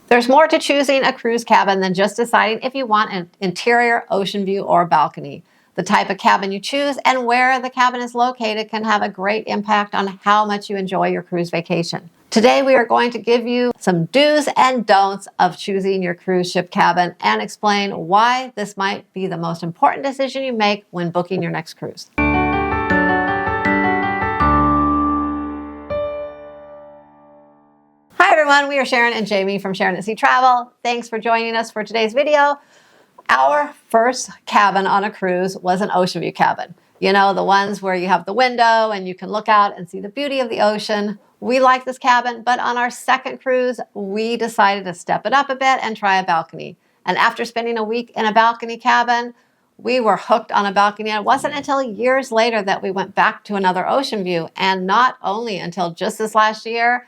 There's more to choosing a cruise cabin than just deciding if you want an interior, ocean view, or balcony. The type of cabin you choose and where the cabin is located can have a great impact on how much you enjoy your cruise vacation. Today, we are going to give you some do's and don'ts of choosing your cruise ship cabin and explain why this might be the most important decision you make when booking your next cruise. Hi everyone, we are Sharon and Jamie from Sharon and Jamie Travel. Thanks for joining us for today's video. Our first cabin on a cruise was an ocean view cabin. You know, the ones where you have the window and you can look out and see the beauty of the ocean. We like this cabin, but on our second cruise, we decided to step it up a bit and try a balcony. And after spending a week in a balcony cabin, we were hooked on a balcony. And it wasn't until years later that we went back to another ocean view. And not only until just this last year,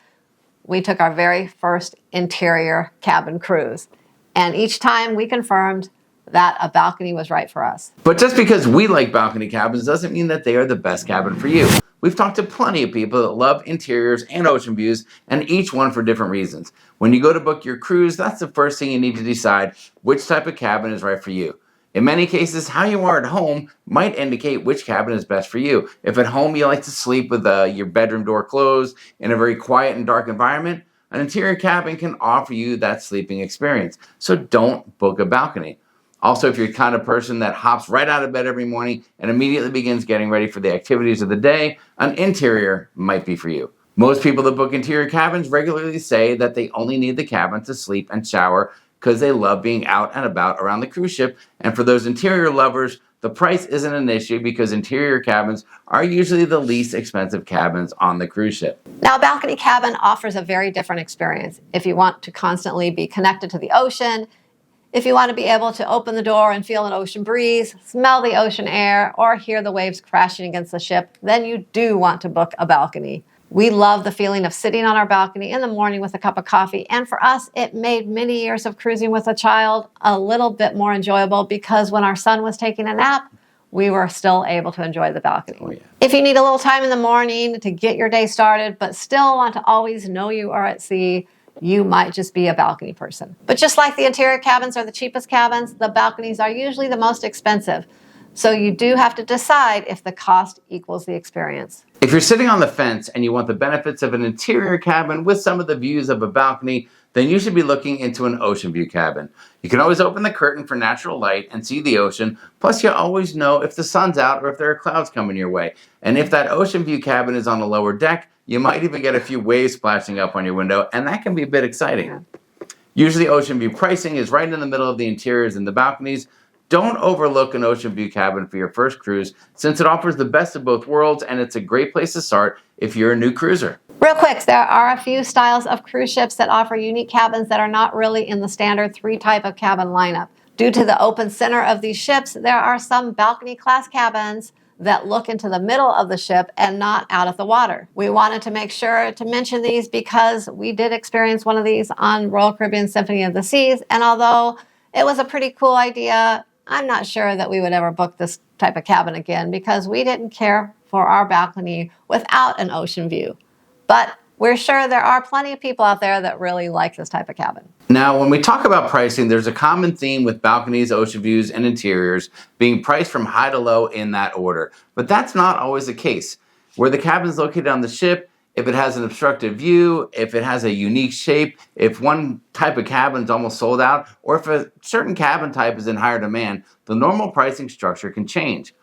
we took our very first interior cabin cruise. And each time we confirmed that a balcony was right for us. But just because we like balcony cabins doesn't mean that they are the best cabin for you. We've talked to plenty of people that love interiors and ocean views, and each one for different reasons. When you go to book your cruise, that's the first thing you need to decide which type of cabin is right for you. In many cases, how you are at home might indicate which cabin is best for you. If at home you like to sleep with your bedroom door closed in a very quiet and dark environment, an interior cabin can offer you that sleeping experience. So don't book a balcony. Also, if you're the kind of person that hops right out of bed every morning and immediately begins getting ready for the activities of the day, an interior might be for you. Most people that book interior cabins regularly say that they only need the cabin to sleep and shower because they love being out and about around the cruise ship. And for those interior lovers, the price isn't an issue because interior cabins are usually the least expensive cabins on the cruise ship. Now, a balcony cabin offers a very different experience. If you want to constantly be connected to the ocean, if you want to be able to open the door and feel an ocean breeze, smell the ocean air, or hear the waves crashing against the ship, then you do want to book a balcony. We love the feeling of sitting on our balcony in the morning with a cup of coffee. And for us, it made many years of cruising with a child a little bit more enjoyable because when our son was taking a nap, we were still able to enjoy the balcony. Oh, yeah. If you need a little time in the morning to get your day started, but still want to always know you are at sea, you might just be a balcony person. But just like the interior cabins are the cheapest cabins, the balconies are usually the most expensive. So you do have to decide if the cost equals the experience. If you're sitting on the fence and you want the benefits of an interior cabin with some of the views of a balcony, then you should be looking into an ocean view cabin. You can always open the curtain for natural light and see the ocean, plus you always know if the sun's out or if there are clouds coming your way. And if that ocean view cabin is on a lower deck, you might even get a few waves splashing up on your window, and that can be a bit exciting. Yeah. Usually ocean view pricing is right in the middle of the interiors and the balconies. Don't overlook an ocean view cabin for your first cruise since it offers the best of both worlds and it's a great place to start if you're a new cruiser. Real quick, there are a few styles of cruise ships that offer unique cabins that are not really in the standard 3-type of cabin lineup. Due to the open center of these ships, there are some balcony class cabins that look into the middle of the ship and not out of the water. We wanted to make sure to mention these because we did experience one of these on Royal Caribbean Symphony of the Seas, and although it was a pretty cool idea, I'm not sure that we would ever book this type of cabin again because we didn't care for our balcony without an ocean view. But we're sure there are plenty of people out there that really like this type of cabin. Now, when we talk about pricing, there's a common theme with balconies, ocean views, and interiors being priced from high to low in that order. But that's not always the case. Where the cabin is located on the ship, if it has an obstructive view, if it has a unique shape, if one type of cabin is almost sold out, or if a certain cabin type is in higher demand, the normal pricing structure can change.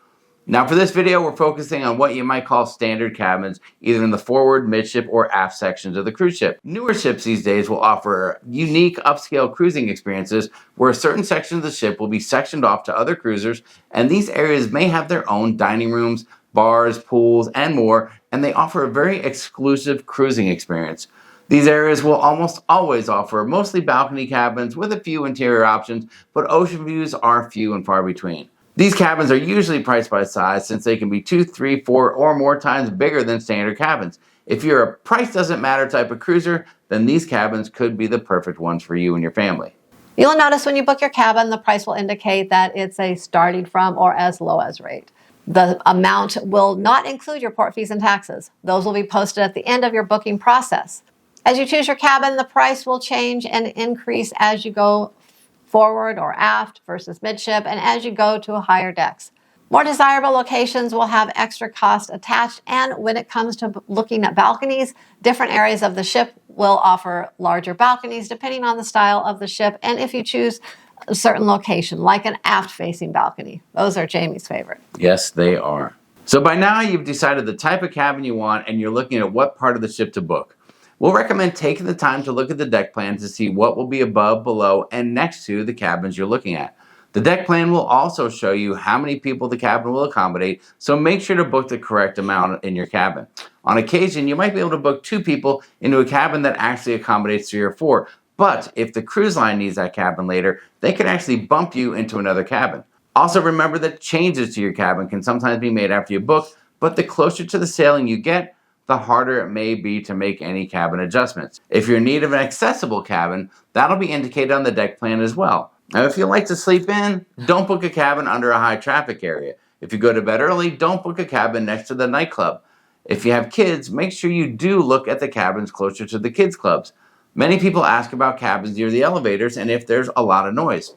Now for this video, we're focusing on what you might call standard cabins, either in the forward, midship, or aft sections of the cruise ship. Newer ships these days will offer unique upscale cruising experiences where a certain section of the ship will be sectioned off to other cruisers, and these areas may have their own dining rooms, bars, pools, and more, and they offer a very exclusive cruising experience. These areas will almost always offer mostly balcony cabins with a few interior options, but ocean views are few and far between. These cabins are usually priced by size since they can be 2, 3, 4, or more times bigger than standard cabins. If you're a price doesn't matter type of cruiser, then these cabins could be the perfect ones for you and your family. You'll notice when you book your cabin, the price will indicate that it's a starting from or as low as rate. The amount will not include your port fees and taxes. Those will be posted at the end of your booking process. As you choose your cabin, the price will change and increase as you go forward or aft versus midship and as you go to higher decks. More desirable locations will have extra cost attached, and when it comes to looking at balconies, different areas of the ship will offer larger balconies depending on the style of the ship and if you choose a certain location, like an aft-facing balcony. Those are Jamie's favorite. Yes, they are. So by now you've decided the type of cabin you want and you're looking at what part of the ship to book. We'll recommend taking the time to look at the deck plan to see what will be above, below, and next to the cabins you're looking at. The deck plan will also show you how many people the cabin will accommodate, so make sure to book the correct amount in your cabin. On occasion, you might be able to book 2 people into a cabin that actually accommodates 3 or 4, but if the cruise line needs that cabin later, they can actually bump you into another cabin. Also remember that changes to your cabin can sometimes be made after you book, but the closer to the sailing you get, the harder it may be to make any cabin adjustments. If you're in need of an accessible cabin, that'll be indicated on the deck plan as well. Now, if you like to sleep in, don't book a cabin under a high traffic area. If you go to bed early, don't book a cabin next to the nightclub. If you have kids, make sure you do look at the cabins closer to the kids' clubs. Many people ask about cabins near the elevators and if there's a lot of noise.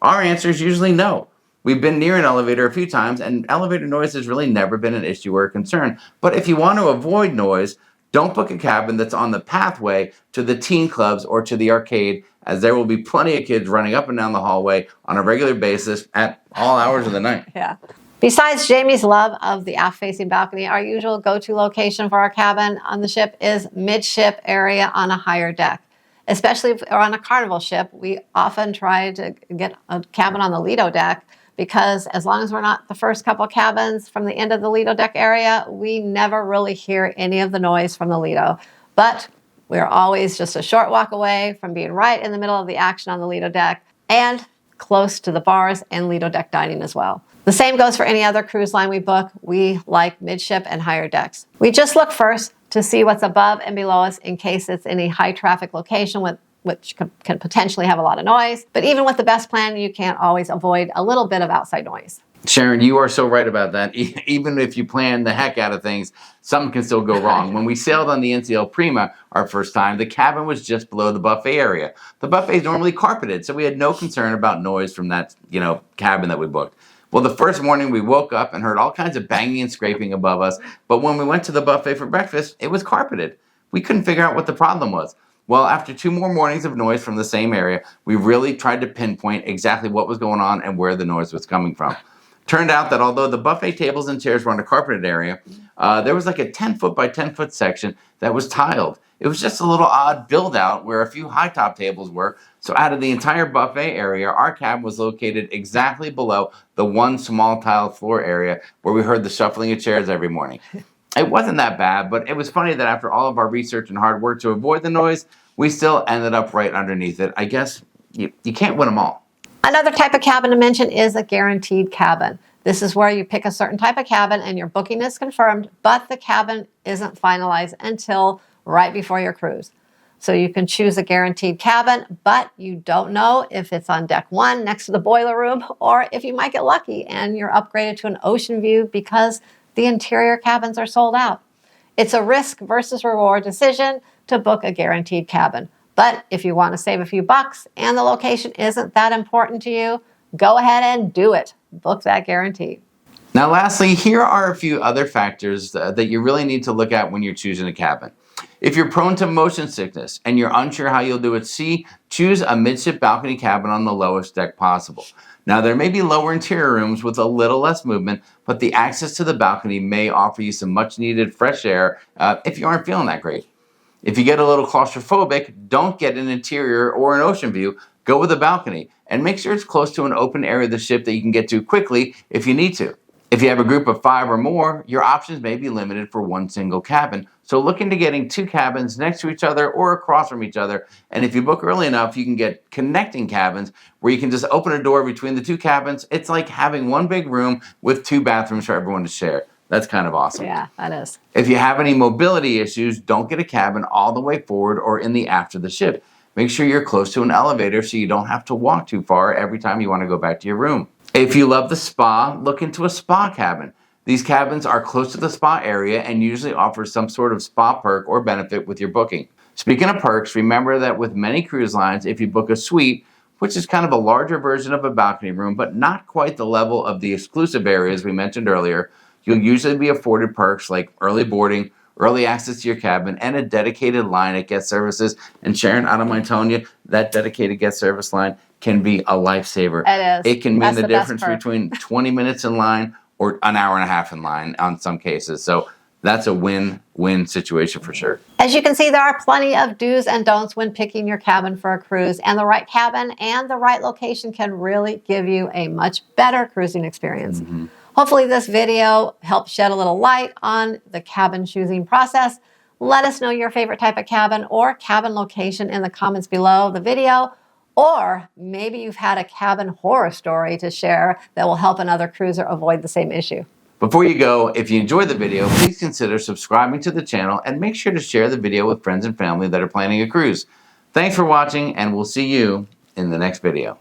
Our answer is usually no. We've been near an elevator a few times, and elevator noise has really never been an issue or a concern. But if you want to avoid noise, don't book a cabin that's on the pathway to the teen clubs or to the arcade, as there will be plenty of kids running up and down the hallway on a regular basis at all hours of the night. Yeah. Besides Jamie's love of the aft-facing balcony, our usual go-to location for our cabin on the ship is midship area on a higher deck. Especially if we're on a Carnival ship, we often try to get a cabin on the Lido deck because as long as we're not the first couple cabins from the end of the Lido deck area, we never really hear any of the noise from the Lido. But we're always just a short walk away from being right in the middle of the action on the Lido deck and close to the bars and Lido deck dining as well. The same goes for any other cruise line we book. We like midship and higher decks. We just look first to see what's above and below us in case it's any high traffic location which can potentially have a lot of noise. But even with the best plan, you can't always avoid a little bit of outside noise. Sharon, you are so right about that. Even if you plan the heck out of things, something can still go wrong. When we sailed on the NCL Prima our first time, the cabin was just below the buffet area. The buffet is normally carpeted, so we had no concern about noise from that, cabin that we booked. Well, the first morning we woke up and heard all kinds of banging and scraping above us, but when we went to the buffet for breakfast, it was carpeted. We couldn't figure out what the problem was. Well, after 2 more mornings of noise from the same area, we really tried to pinpoint exactly what was going on and where the noise was coming from. Turned out that although the buffet tables and chairs were on a carpeted area, there was like a 10-foot by 10-foot section that was tiled. It was just a little odd build out where a few high top tables were. So out of the entire buffet area, our cabin was located exactly below the one small tiled floor area where we heard the shuffling of chairs every morning. It wasn't that bad, but it was funny that after all of our research and hard work to avoid the noise, we still ended up right underneath it. I guess you can't win them all. Another type of cabin to mention is a guaranteed cabin. This is where you pick a certain type of cabin and your booking is confirmed, but the cabin isn't finalized until right before your cruise. So you can choose a guaranteed cabin, but you don't know if it's on deck 1 next to the boiler room, or if you might get lucky and you're upgraded to an ocean view because the interior cabins are sold out. It's a risk versus reward decision to book a guaranteed cabin. But if you want to save a few bucks and the location isn't that important to you, go ahead and do it. Book that guarantee. Now, lastly, here are a few other factors that you really need to look at when you're choosing a cabin. If you're prone to motion sickness and you're unsure how you'll do at sea, choose a midship balcony cabin on the lowest deck possible. Now, there may be lower interior rooms with a little less movement, but the access to the balcony may offer you some much needed fresh air if you aren't feeling that great. If you get a little claustrophobic, don't get an interior or an ocean view. Go with a balcony and make sure it's close to an open area of the ship that you can get to quickly if you need to. If you have a group of 5 or more, your options may be limited for one single cabin. So look into getting 2 cabins next to each other or across from each other. And if you book early enough, you can get connecting cabins where you can just open a door between the 2 cabins. It's like having one big room with 2 bathrooms for everyone to share. That's kind of awesome. Yeah, that is. If you have any mobility issues, don't get a cabin all the way forward or in the aft of the ship. Make sure you're close to an elevator so you don't have to walk too far every time you want to go back to your room. If you love the spa, look into a spa cabin. These cabins are close to the spa area and usually offer some sort of spa perk or benefit with your booking. Speaking of perks, remember that with many cruise lines, if you book a suite, which is kind of a larger version of a balcony room, but not quite the level of the exclusive areas we mentioned earlier, you'll usually be afforded perks like early boarding, early access to your cabin, and a dedicated line at guest services. And Sharon, I don't mind telling you, that dedicated guest service line can be a lifesaver. It is. It can mean That's the the best difference perk. between 20 minutes in line or an hour and a half in line on some cases. So that's a win-win situation for sure. As you can see, there are plenty of do's and don'ts when picking your cabin for a cruise, and the right cabin and the right location can really give you a much better cruising experience. Hopefully this video helped shed a little light on the cabin choosing process. Let us know your favorite type of cabin or cabin location in the comments below the video, or maybe you've had a cabin horror story to share that will help another cruiser avoid the same issue. Before you go, if you enjoyed the video, please consider subscribing to the channel and make sure to share the video with friends and family that are planning a cruise. Thanks for watching, and we'll see you in the next video.